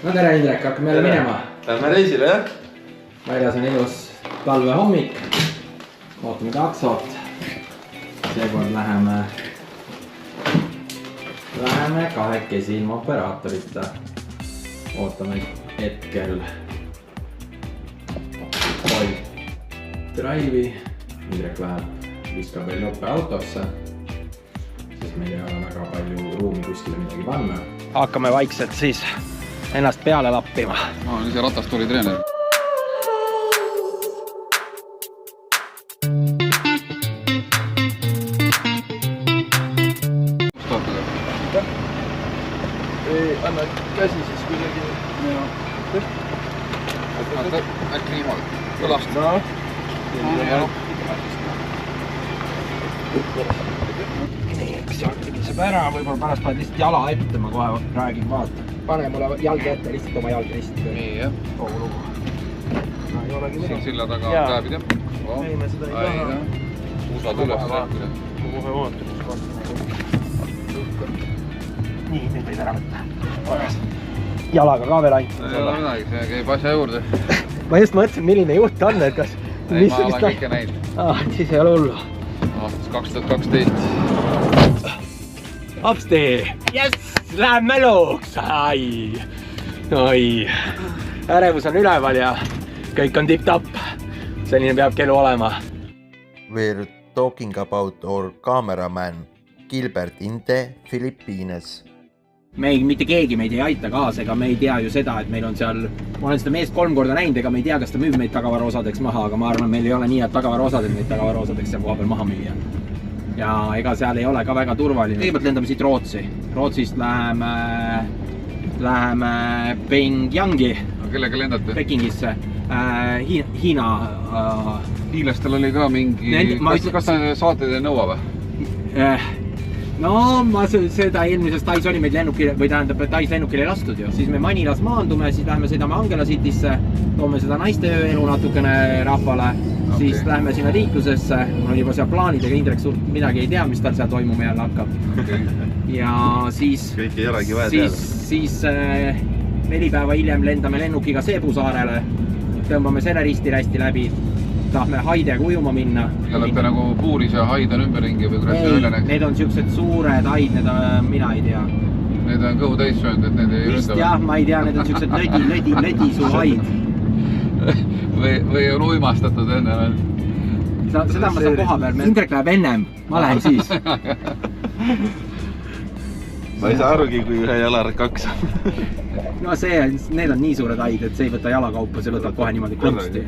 No tere Indrek, hakkame jälle minema. Lähme reisile, jah? Väljas on ilus talvehommik. Ootame taksot. Seekord läheme kahekesi ilma operaatorita. Ootame hetkel Drive'i. Indrek läheb viskab veel jope autosse, sest meil ei ole väga palju ruumi kuskile midagi panna. Hakkame vaikselt siis ennast peale lappima. Ma olen ise ratastoolitreener. Anna käsi siis kuidagi. Äkki niimoodi. Kõlast. No. Saab ära, võib-olla pärast paned lihtsalt jala ette, ma kohe räägin, vaata. Pane mulle jalgi ette, lihtsalt oma jalgi lihtsalt. Nii, jah. Kogu lugu. Siin silla taga käebid, jah? Ei, me seda ei taha. Usad üles rääkida. Ma kohe vaatan. Nii, nüüd võid ära võtta. Jalaga ka veel ainult. Ei ole midagi, see käib asja juurde. Ma just mõtlesin, milline juht on, et kas... Ei, ma olen kõike näinud. Siis ei ole hullu. Aastas 2012. Hopsti! Jess! Läheme looks! Ai! Ärevus on üleval ja kõik on tipp-tapp. Selline peabki elu olema. We're talking about our cameraman Gilbert in the Philippines. Mitte keegi meid ei aita kaasa, ega me ei tea ju seda, et meil on seal... Ma olen seda meest 3 korda näinud, ega me ei tea, kas ta müüb meid tagavaraosadeks maha, aga ma arvan, meil ei ole nii, et tagavaraosadeks meid tagavaraosadeks seal koha peal maha müüa. Ja ega seal ei ole ka väga turvaline. Kõigepealt lendame siit Rootsi. Rootsist läheme Pyongyangi. Kellega lendate? Pekingisse. Hiina... Hiilastel oli ka mingi... Kas ta saated ei nõua või? No, ma seda eelmises Tais oli meid lennukile, või tähendab, et Tais lennukile ei lastud ju. Siis me Manilas maandume, siis lähme sõidame Angela Citysse, toome seda naiste ööelu natukene rahvale, siis lähme sinna liiklusesse. Mul on juba seal plaanid, aga Indrek suurt midagi ei tea, mis tal seal toimuma jälle hakkab. Ja siis... Kõik ei olegi vaja teada. Siis 4 päeva hiljem lendame lennukiga Cebu saarele, tõmbame selle risti-rästi läbi. Tahme haidega ujuma minna. Ja olete nagu puuris ja haid on ümberringi või kuidas see välja näeks? Need on siuksed suured haid, need on, mina ei tea. Need on kõhu täis söönud, et need ei ründa? Jah, ma ei tea, need on siuksed lödi su haid. Või on uimastatud enne veel? Seda ma saan koha peal. Indrek läheb ennem, ma lähen siis. Ma ei saa arugi, kui ühe jalar 2 on. No need on nii suured haid, et see ei võta jalakaupa, see võtab kohe niimoodi klõmpsti.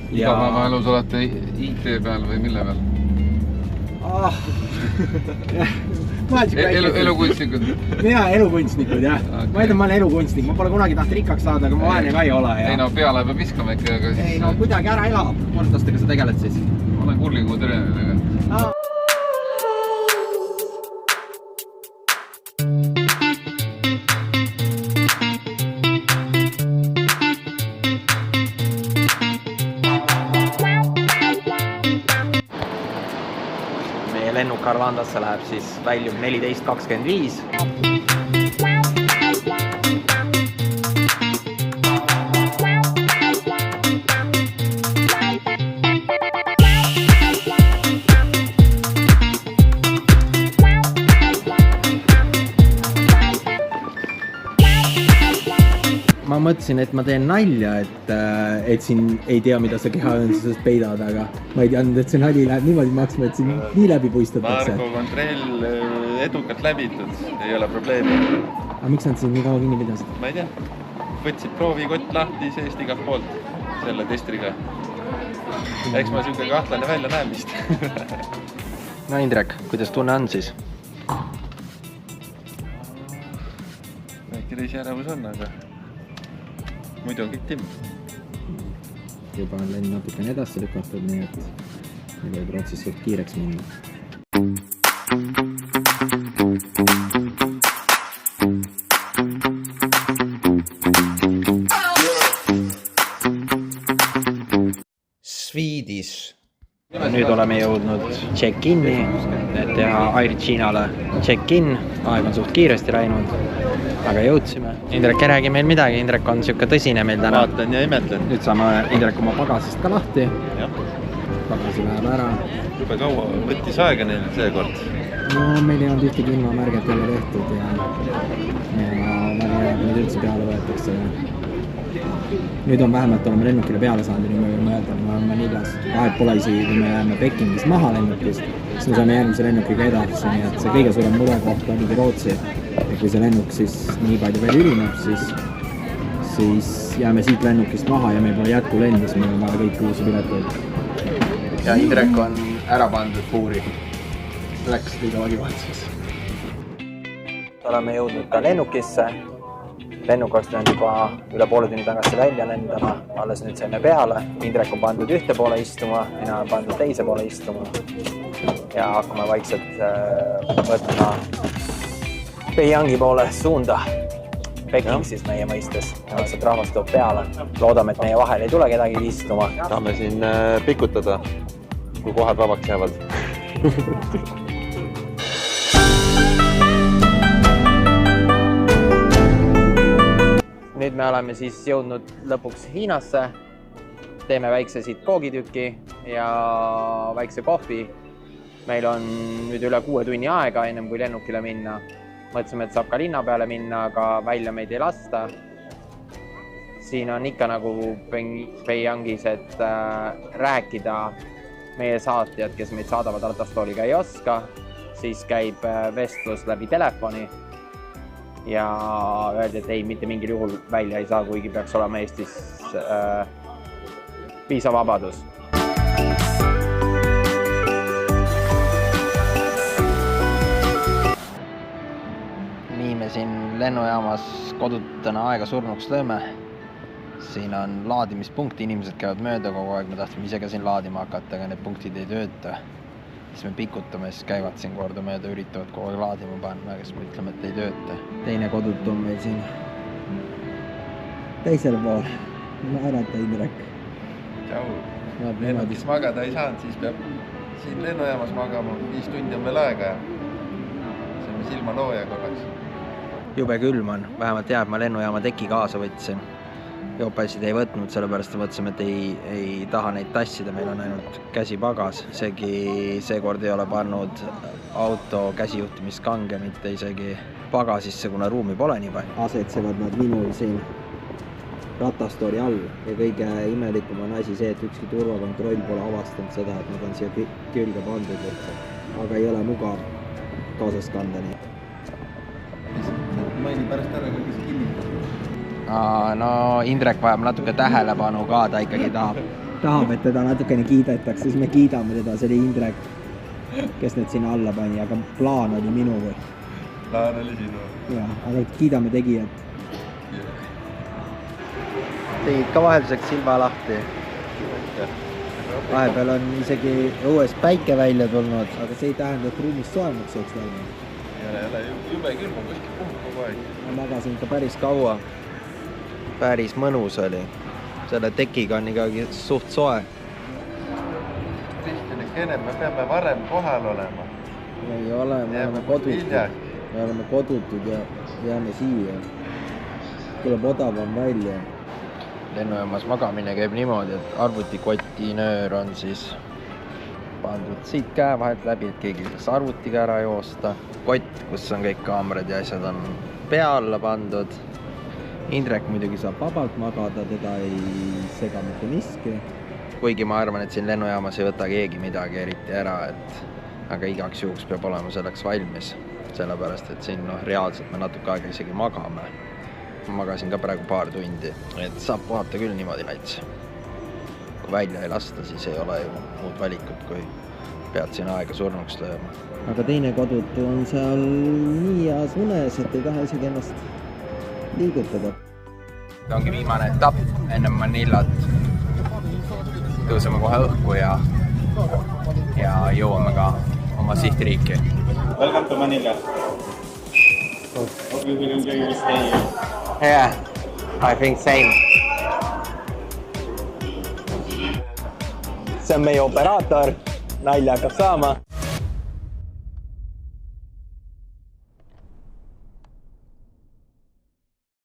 Igapäevaelus olete IT peal või mille peal? Elukunstnikud? Mina elukunstnikud, jah. Ma ei tea, ma olen elukunstnik, ma pole kunagi taht rikkaks saada, aga ma vaene ka ei ole. Ei no peale peab viskama ikka, aga siis... Ei no kuidagi ära elab, korstastega sa tegeled siis? Ma olen kurligu treeneriga. Lennuk Arlandasse läheb siis väljub 14.25. Ma mõtlesin, et ma teen nalja, et siin ei tea, mida sa kehaõõnsusest peidad, aga ma ei teadnud, et see nali läheb niimoodi maksma, et siin nii läbi puistatakse. Marko kontroll edukalt läbitud, ei ole probleemi. Aga miks nad siin nii kaua kinni pidasid? Ma ei tea. Võtsid proovikott lahti seest igalt poolt selle testriga. Eks ma siuke kahtlane välja näen vist. No Indrek, kuidas tunne on siis? Väike reisi ärevus on, aga muidu on kõik timm. Juba on lenn natukene edasi lükatud, nii et meil võib Rootsis suht kiireks minna. Swedish. Nüüd oleme jõudnud check-in'i et teha Air Chinale check-in, aeg on suht kiiresti läinud, aga jõudsime. Indrek ei räägi meil midagi, Indrek on siuke tõsine meil täna. Vaatan ja imetlen. Nüüd saame Indrek oma pagasist ka lahti. Pagasi läheb ära. Jube kaua võttis aega neil seekord. No meil ei olnud ühtegi ilmamärget jälle tehtud ja väga hea, kui nüüd üldse peale võetakse. Nüüd on vähemalt oleme lennukile peale saanud ja nüüd me võime mõelda, et me oleme Manillas. Vahet pole isegi, kui me jääme Pekingis maha lennukist, siis me saame järgmise lennukiga edasi, nii et see kõige suurem murekoht ongi Rootsi. Ja kui see lennuk siis nii palju veel ülineb, siis jääme siit lennukist maha ja meil pole jätkulendi, siis meil on vaja kõik uusi pileteid. Ja Indrek on ära pandud puuri. Läks liiga vagivaldseks. Oleme jõudnud ka lennukisse. Lennuk oleks pidanud juba üle poole tunni tagasi välja lendama, alles nüüd saime peale. Indrek on pandud ühte poole istuma, mina olen pandud teise poole istuma. Ja hakkame vaikselt võtma Beijangi poole suunda. Peking siis meie mõistes. Sealt rahvast tuleb peale. Loodame, et meie vahel ei tule kedagi istuma. Saame siin pikutada, kui kohad vabaks jäävad. Nüüd me oleme siis jõudnud lõpuks Hiinasse. Teeme väikse siit koogitüki ja väikse kohvi. Meil on nüüd üle 6 tunni aega ennem kui lennukile minna. Mõtlesime, et saab ka linna peale minna, aga välja meid ei lasta. Siin on ikka nagu Beijangis, et rääkida meie saatjad, kes meid saadavad ratastooliga ei oska, siis käib vestlus läbi telefoni. Ja öeldi, et ei, mitte mingil juhul välja ei saa, kuigi peaks olema Eestis viisavabadus. Nii me siin lennujaamas kodutena aega surnuks lööme. Siin on laadimispunkti, inimesed käivad mööda kogu aeg, me tahtsime ise ka siin laadima hakata, aga need punktid ei tööta. Siis me pikutame, siis käivad siin korda mööda, üritavad kogu aeg laadima panna, kes me ütleme, et ei tööta. Teine kodut on meil siin teisel pool. Naerata Indrek. Tšau. Lennukis magada ei saanud, siis peab siin lennujaamas magama. 5 tundi on veel aega ja saame silma looja korraks. Jube külm on, vähemalt jääb, ma lennujaama teki kaasa võtsin. Joopasid ei võtnud, sellepärast mõtlesime, et ei taha neid tassida, meil on ainult käsipagas. Seekord ei ole pannud auto käsijuhtimiskange, mitte isegi pagasisse, kuna ruumi pole nii palju. Asetsevad nad minul siin ratastooli all ja kõige imelikum on asi see, et ükski turvakontroll pole avastanud seda, et nad on siia külge pandud, aga ei ole mugav kaasas kanda nii. Maini pärast ära, kui kes kinnitab. No Indrek vajab natuke tähelepanu ka, ta ikkagi tahab, et teda natukene kiidetaks, siis me kiidame teda, see oli Indrek, kes need sinna alla pani, aga plaan oli minu või? Plaan oli sinu. Jah, aga kiidame tegijat. Tegid ka vahelduseks silma lahti. Vahepeal on isegi õues päike välja tulnud, aga see ei tähenda, et ruumis soemaks oleks läinud. Ei ole, jube külm on kuskil puhk kogu aeg. Ma magasin ikka päris kaua. Päris mõnus oli. Selle tekiga on ikkagi suht soe. Kristjan, Kene, me peame varem kohal olema. Ei ole, me oleme kodutud ja jääme siia. Tuleb odavam välja. Lennujaamas magamine käib niimoodi, et arvutikotinöör on siis pandud siit käe vahelt läbi, et keegi saaks arvutiga ära joosta. Kott, kus on kõik kaamerad ja asjad on pea alla pandud. Indrek muidugi saab vabalt magada, teda ei sega mitte miski. Kuigi ma arvan, et siin lennujaamas ei võta keegi midagi eriti ära, aga igaks juhuks peab olema selleks valmis. Sellepärast, et siin reaalselt me natuke aega isegi magame. Ma magasin ka praegu paar tundi, et saab puhata küll niimoodi näits. Kui välja ei lasta, siis ei ole ju muud valikut, kui pead siin aega surnuks lööma. Aga teine kodutu on seal nii heas unes, et ei taha isegi ennast liigutada. See ongi viimane etapp enne Manillat. Tõuseme kohe õhku ja jõuame ka oma sihtriiki. Welcome to Manila. Hope you will enjoy your stay here. Yeah, I think same. See on meie operaator, nalja hakkab saama.